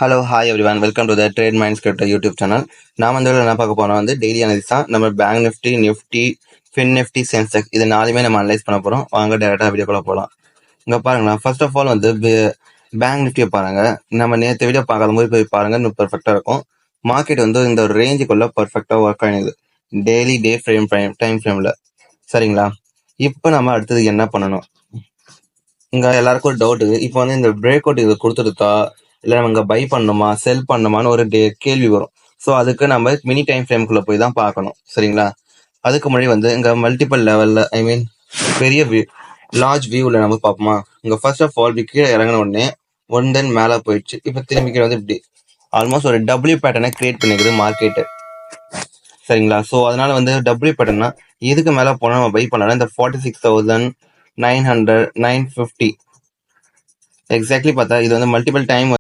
Hello hi everyone, welcome to the trade minds crypto YouTube channel. நான் வந்து என்ன பார்க்க போறோம் வந்து டெய்லி அனலிஸ் தான். நம்ம bank Nifty, fin Nifty, Sensex இது நாலுமே நம்ம அனலைஸ் பண்ண போறோம். வாங்க டேரக்டா வீடியோக்குள்ள போகலாம். இங்க பாருங்களா, ஃபர்ஸ்ட் ஆஃப் ஆல் வந்து பேங்க் நிஃப்டியை பாருங்க. நம்ம நேற்று வீடியோ பார்க்காத போது போய் பாருங்க, இன்னும் பெர்ஃபெக்டா இருக்கும். மார்க்கெட் வந்து இந்த ஒரு ரேஞ்சுக்குள்ள பெர்ஃபெக்டா ஒர்க் ஆயிடுது டெய்லி டே டைம் ஃப்ரேம்ல. சரிங்களா, இப்போ நம்ம அடுத்தது என்ன பண்ணணும்? இங்க எல்லாருக்கும் ஒரு டவுட். இப்போ வந்து இந்த பிரேக் அவுட் இது கொடுத்துருக்கா, இல்லை நம்ம இங்கே பை பண்ணணுமா, செல் பண்ணணுமான்னு ஒரு கேள்வி வரும். ஸோ அதுக்கு நம்ம மினி டைம் ஃப்ரேம்குள்ள போய் தான் பார்க்கணும். சரிங்களா, அதுக்கு முன்னாடி வந்து இங்கே மல்டிபிள் லெவலில் பெரிய லார்ஜ் வியூவில் நம்ம பார்ப்போமா. இங்கே ஃபர்ஸ்ட் ஆஃப் ஆல் கீழே இறங்கின உடனே தென் மேலே போயிடுச்சு. இப்போ திரும்பி வந்து இப்படி ஆல்மோஸ்ட் ஒரு டபிள்யூ பேட்டர்னை கிரியேட் பண்ணிக்குது மார்க்கெட்டு. சரிங்களா, ஸோ அதனால வந்து டபிள்யூ பேட்டர்னா எதுக்கு மேலே போனால் நம்ம பை பண்ணலாம். இந்த 46,900 950 எக்ஸாக்ட்லி பார்த்தா இது வந்து மல்டிபிள் டைம்